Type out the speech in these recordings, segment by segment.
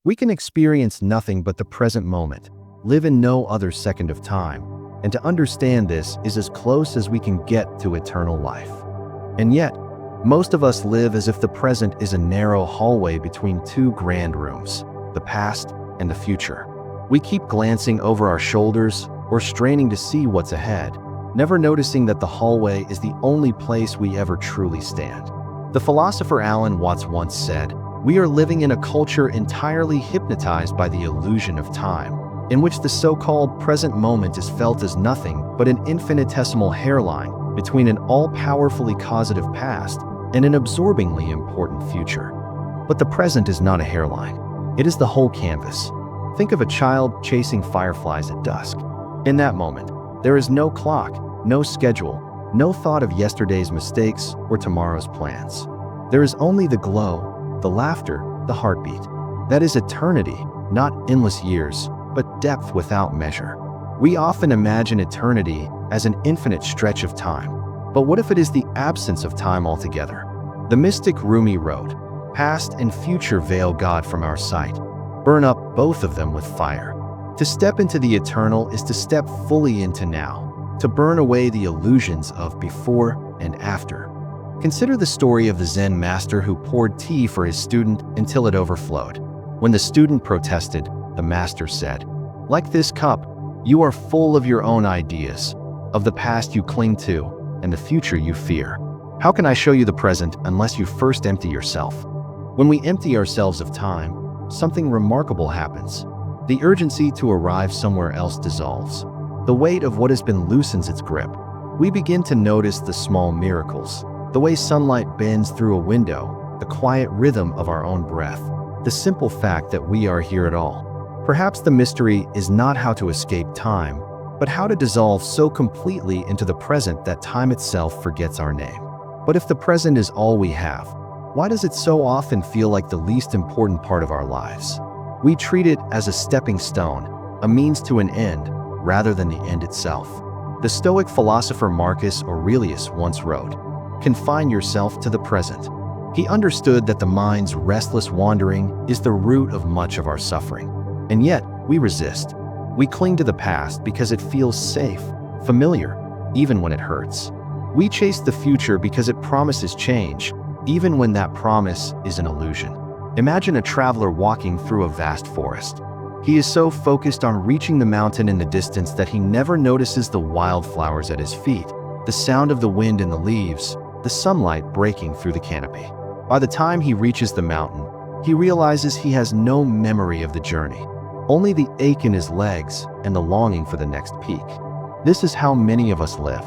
We can experience nothing but the present moment, live in no other second of time, and to understand this is as close as we can get to eternal life. And yet, most of us live as if the present is a narrow hallway between two grand rooms, the past and the future. We keep glancing over our shoulders or straining to see what's ahead, never noticing that the hallway is the only place we ever truly stand. The philosopher Alan Watts once said, "We are living in a culture entirely hypnotized by the illusion of time, in which the so-called present moment is felt as nothing but an infinitesimal hairline between an all-powerfully causative past and an absorbingly important future." But the present is not a hairline. It is the whole canvas. Think of a child chasing fireflies at dusk. In that moment, there is no clock, no schedule, no thought of yesterday's mistakes or tomorrow's plans. There is only the glow, the laughter, the heartbeat. That is eternity, not endless years, but depth without measure. We often imagine eternity as an infinite stretch of time. But what if it is the absence of time altogether? The mystic Rumi wrote, "Past and future veil God from our sight. Burn up both of them with fire." To step into the eternal is to step fully into now, to burn away the illusions of before and after. Consider the story of the Zen master who poured tea for his student until it overflowed. When the student protested, the master said, "Like this cup, you are full of your own ideas, of the past you cling to, and the future you fear. How can I show you the present unless you first empty yourself?" When we empty ourselves of time, something remarkable happens. The urgency to arrive somewhere else dissolves. The weight of what has been loosens its grip. We begin to notice the small miracles, the way sunlight bends through a window, the quiet rhythm of our own breath, the simple fact that we are here at all. Perhaps the mystery is not how to escape time, but how to dissolve so completely into the present that time itself forgets our name. But if the present is all we have, why does it so often feel like the least important part of our lives? We treat it as a stepping stone, a means to an end, rather than the end itself. The Stoic philosopher Marcus Aurelius once wrote, "Confine yourself to the present." He understood that the mind's restless wandering is the root of much of our suffering. And yet, we resist. We cling to the past because it feels safe, familiar, even when it hurts. We chase the future because it promises change, even when that promise is an illusion. Imagine a traveler walking through a vast forest. He is so focused on reaching the mountain in the distance that he never notices the wildflowers at his feet, the sound of the wind in the leaves, the sunlight breaking through the canopy. By the time he reaches the mountain, he realizes he has no memory of the journey, only the ache in his legs and the longing for the next peak. This is how many of us live,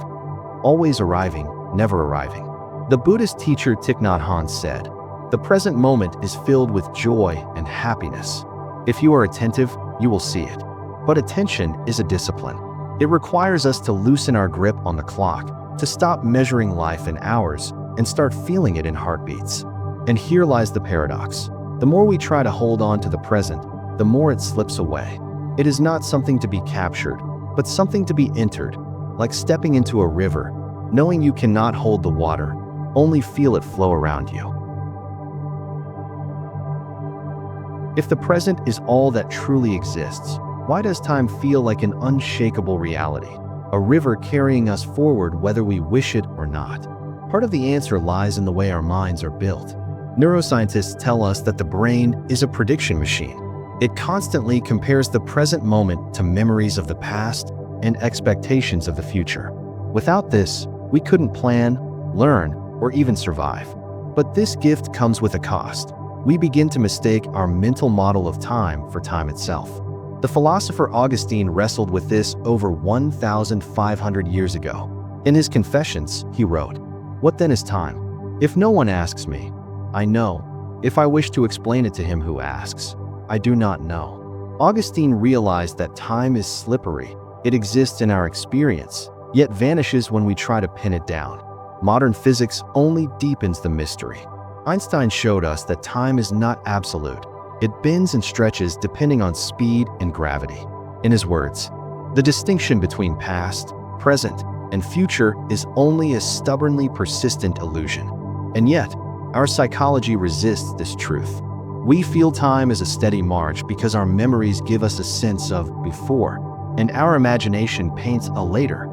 always arriving, never arriving. The Buddhist teacher Thich Nhat Hanh said, "The present moment is filled with joy and happiness. If you are attentive, you will see it." But attention is a discipline. It requires us to loosen our grip on the clock, to stop measuring life in hours and start feeling it in heartbeats. And here lies the paradox. The more we try to hold on to the present, the more it slips away. It is not something to be captured, but something to be entered, like stepping into a river, knowing you cannot hold the water, only feel it flow around you. If the present is all that truly exists, why does time feel like an unshakable reality, a river carrying us forward whether we wish it or not? Part of the answer lies in the way our minds are built. Neuroscientists tell us that the brain is a prediction machine. It constantly compares the present moment to memories of the past and expectations of the future. Without this, we couldn't plan, learn, or even survive. But this gift comes with a cost. We begin to mistake our mental model of time for time itself. The philosopher Augustine wrestled with this over 1,500 years ago. In his Confessions, he wrote, "What then is time? If no one asks me, I know. If I wish to explain it to him who asks, I do not know." Augustine realized that time is slippery. It exists in our experience, yet vanishes when we try to pin it down. Modern physics only deepens the mystery. Einstein showed us that time is not absolute. It bends and stretches depending on speed and gravity. In his words, "The distinction between past, present, and future is only a stubbornly persistent illusion." And yet, our psychology resists this truth. We feel time as a steady march because our memories give us a sense of before, and our imagination paints a later.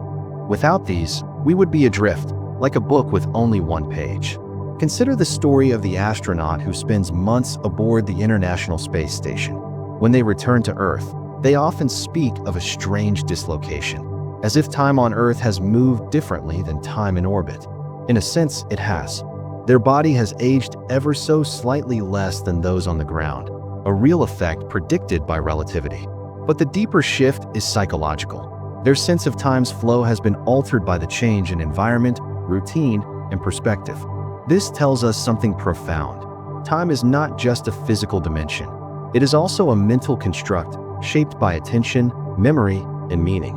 Without these, we would be adrift, like a book with only one page. Consider the story of the astronaut who spends months aboard the International Space Station. When they return to Earth, they often speak of a strange dislocation, as if time on Earth has moved differently than time in orbit. In a sense, it has. Their body has aged ever so slightly less than those on the ground, a real effect predicted by relativity. But the deeper shift is psychological. Their sense of time's flow has been altered by the change in environment, routine, and perspective. This tells us something profound. Time is not just a physical dimension. It is also a mental construct shaped by attention, memory, and meaning.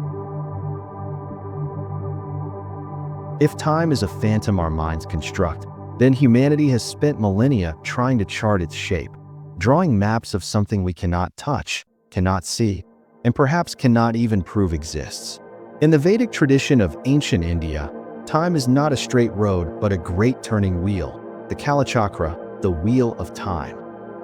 If time is a phantom our minds construct, then humanity has spent millennia trying to chart its shape, drawing maps of something we cannot touch, cannot see, and perhaps cannot even prove exists. In the Vedic tradition of ancient India, time is not a straight road but a great turning wheel, the Kalachakra, the wheel of time.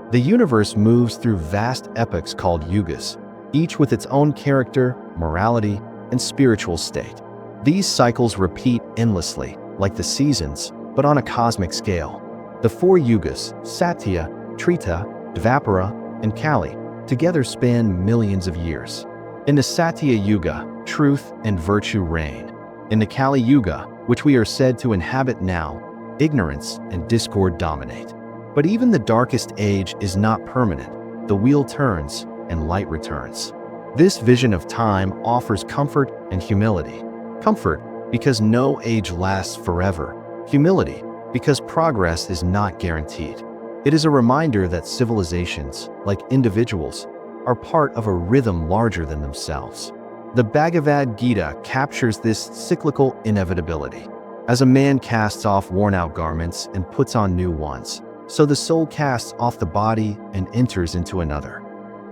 The universe moves through vast epochs called yugas, each with its own character, morality, and spiritual state. These cycles repeat endlessly, like the seasons, but on a cosmic scale. The four yugas, Satya, Treta, Dvapara, and Kali, together span millions of years. In the Satya Yuga, truth and virtue reign. In the Kali Yuga, which we are said to inhabit now, ignorance and discord dominate. But even the darkest age is not permanent. The wheel turns and light returns. This vision of time offers comfort and humility. Comfort, because no age lasts forever. Humility, because progress is not guaranteed. It is a reminder that civilizations, like individuals, are part of a rhythm larger than themselves. The Bhagavad Gita captures this cyclical inevitability. As a man casts off worn-out garments and puts on new ones, so the soul casts off the body and enters into another.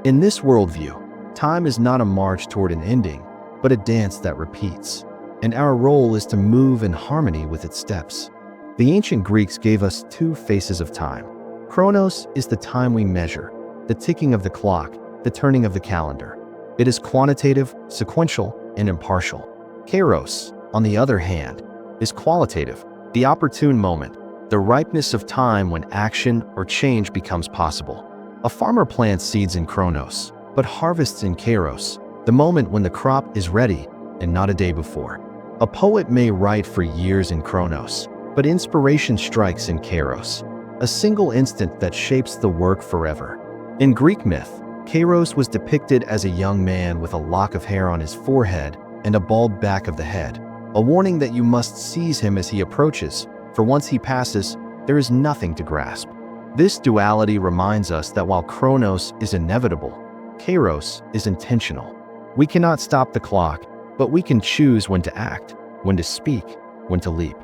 In this worldview, time is not a march toward an ending, but a dance that repeats. And our role is to move in harmony with its steps. The ancient Greeks gave us two faces of time. Chronos is the time we measure, the ticking of the clock, the turning of the calendar. It is quantitative, sequential, and impartial. Kairos, on the other hand, is qualitative, the opportune moment, the ripeness of time when action or change becomes possible. A farmer plants seeds in Chronos, but harvests in Kairos, the moment when the crop is ready and not a day before. A poet may write for years in Chronos, but inspiration strikes in Kairos, a single instant that shapes the work forever. In Greek myth, Kairos was depicted as a young man with a lock of hair on his forehead and a bald back of the head, a warning that you must seize him as he approaches, for once he passes, there is nothing to grasp. This duality reminds us that while Chronos is inevitable, Kairos is intentional. We cannot stop the clock, but we can choose when to act, when to speak, when to leap.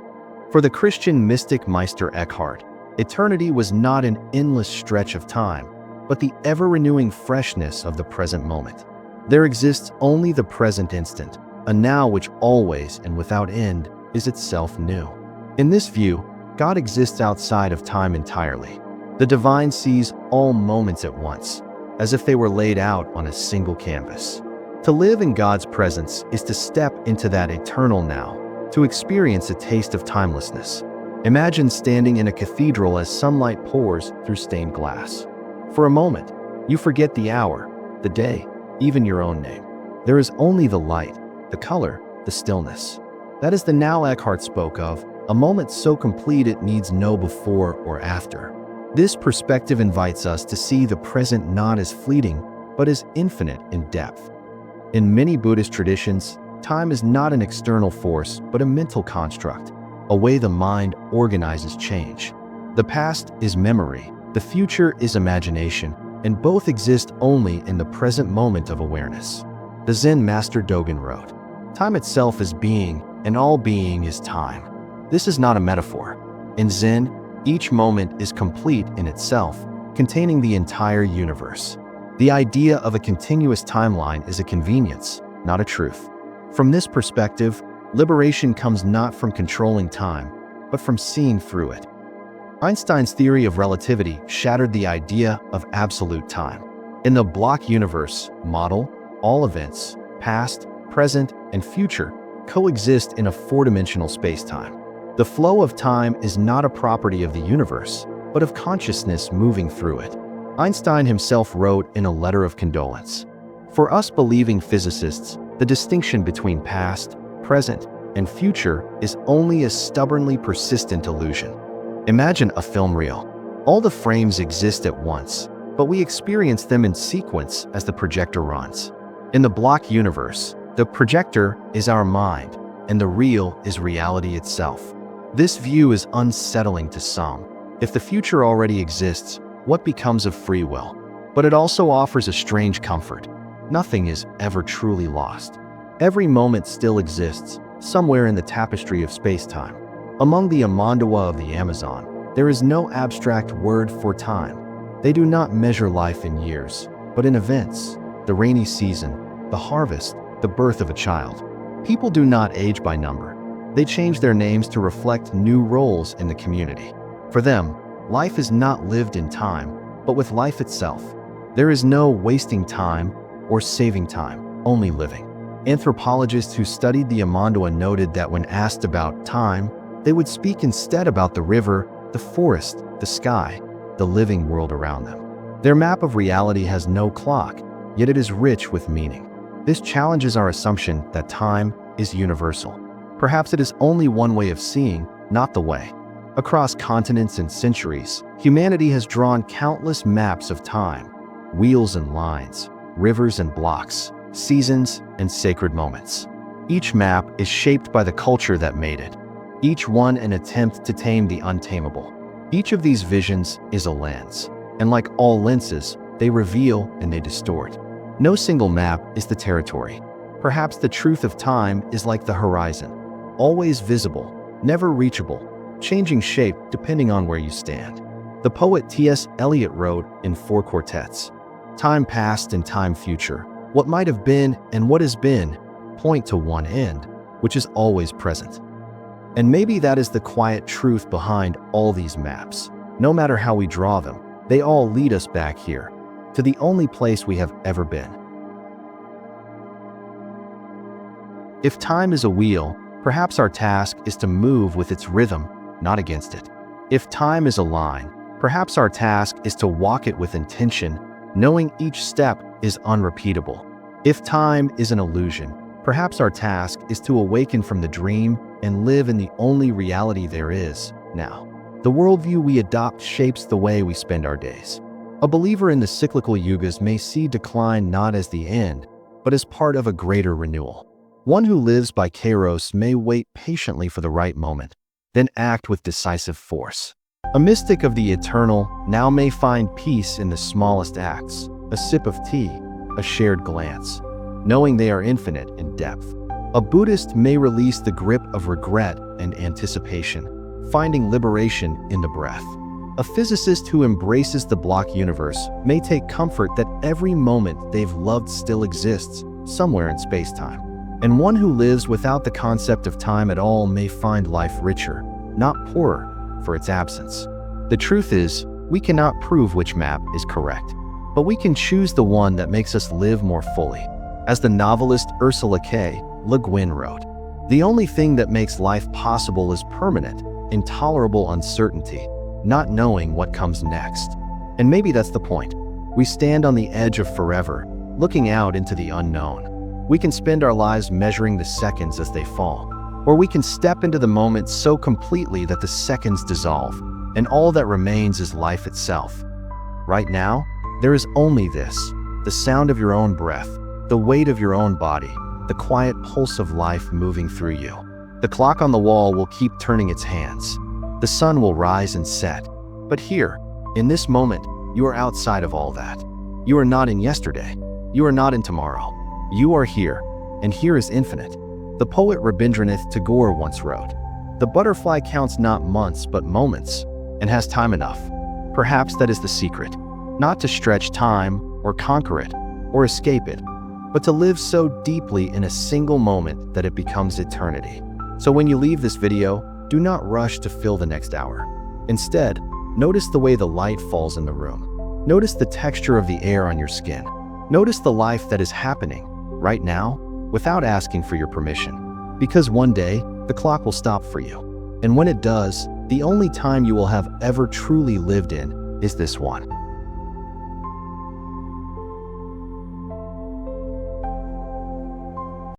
For the Christian mystic Meister Eckhart, eternity was not an endless stretch of time, but the ever-renewing freshness of the present moment. There exists only the present instant, a now which always and without end is itself new. In this view, God exists outside of time entirely. The divine sees all moments at once, as if they were laid out on a single canvas. To live in God's presence is to step into that eternal now, to experience a taste of timelessness. Imagine standing in a cathedral as sunlight pours through stained glass. For a moment, you forget the hour, the day, even your own name. There is only the light, the color, the stillness. That is the now Eckhart spoke of, a moment so complete it needs no before or after. This perspective invites us to see the present not as fleeting, but as infinite in depth. In many Buddhist traditions, time is not an external force, but a mental construct, a way the mind organizes change. The past is memory, the future is imagination, and both exist only in the present moment of awareness. The Zen master Dogen wrote, "Time itself is being, and all being is time." This is not a metaphor. In Zen, each moment is complete in itself, containing the entire universe. The idea of a continuous timeline is a convenience, not a truth. From this perspective, liberation comes not from controlling time, but from seeing through it. Einstein's theory of relativity shattered the idea of absolute time. In the block universe model, all events, past, present, and future, coexist in a four-dimensional space-time. The flow of time is not a property of the universe, but of consciousness moving through it. Einstein himself wrote in a letter of condolence, "For us believing physicists, the distinction between past, present, and future is only a stubbornly persistent illusion." Imagine a film reel. All the frames exist at once, but we experience them in sequence as the projector runs. In the block universe, the projector is our mind, and the reel is reality itself. This view is unsettling to some. If the future already exists, what becomes of free will? But it also offers a strange comfort. Nothing is ever truly lost. Every moment still exists, somewhere in the tapestry of space-time. Among the Amandawa of the Amazon, there is no abstract word for time. They do not measure life in years, but in events: the rainy season, the harvest, the birth of a child. People do not age by number. They change their names to reflect new roles in the community. For them, life is not lived in time, but with life itself. There is no wasting time or saving time, only living. Anthropologists who studied the Amandawa noted that when asked about time, they would speak instead about the river, the forest, the sky, the living world around them. Their map of reality has no clock, yet it is rich with meaning. This challenges our assumption that time is universal. Perhaps it is only one way of seeing, not the way. Across continents and centuries, humanity has drawn countless maps of time: wheels and lines, rivers and blocks, seasons and sacred moments. Each map is shaped by the culture that made it, each one an attempt to tame the untamable. Each of these visions is a lens, and like all lenses, they reveal and they distort. No single map is the territory. Perhaps the truth of time is like the horizon, always visible, never reachable, changing shape depending on where you stand. The poet T.S. Eliot wrote in 4 quartets, "Time past and time future, what might have been and what has been, point to one end, which is always present." And maybe that is the quiet truth behind all these maps. No matter how we draw them, they all lead us back here, to the only place we have ever been. If time is a wheel, perhaps our task is to move with its rhythm, not against it. If time is a line, perhaps our task is to walk it with intention, knowing each step is unrepeatable. If time is an illusion, perhaps our task is to awaken from the dream and live in the only reality there is, now. The worldview we adopt shapes the way we spend our days. A believer in the cyclical yugas may see decline not as the end, but as part of a greater renewal. One who lives by kairos may wait patiently for the right moment, then act with decisive force. A mystic of the eternal now may find peace in the smallest acts, a sip of tea, a shared glance, knowing they are infinite in depth. A Buddhist may release the grip of regret and anticipation, finding liberation in the breath. A physicist who embraces the block universe may take comfort that every moment they've loved still exists somewhere in space-time. And one who lives without the concept of time at all may find life richer, not poorer, for its absence. The truth is, we cannot prove which map is correct, but we can choose the one that makes us live more fully. As the novelist Ursula K. Le Guin wrote, "The only thing that makes life possible is permanent, intolerable uncertainty, not knowing what comes next." And maybe that's the point. We stand on the edge of forever, looking out into the unknown. We can spend our lives measuring the seconds as they fall, or we can step into the moment so completely that the seconds dissolve, and all that remains is life itself. Right now, there is only this: the sound of your own breath, the weight of your own body, the quiet pulse of life moving through you. The clock on the wall will keep turning its hands. The sun will rise and set. But here, in this moment, you are outside of all that. You are not in yesterday. You are not in tomorrow. You are here, and here is infinite. The poet Rabindranath Tagore once wrote, "The butterfly counts not months but moments, and has time enough." Perhaps that is the secret, not to stretch time or conquer it or escape it, but to live so deeply in a single moment that it becomes eternity. So when you leave this video, do not rush to fill the next hour. Instead, notice the way the light falls in the room. Notice the texture of the air on your skin. Notice the life that is happening right now without asking for your permission. Because one day, the clock will stop for you. And when it does, the only time you will have ever truly lived in is this one.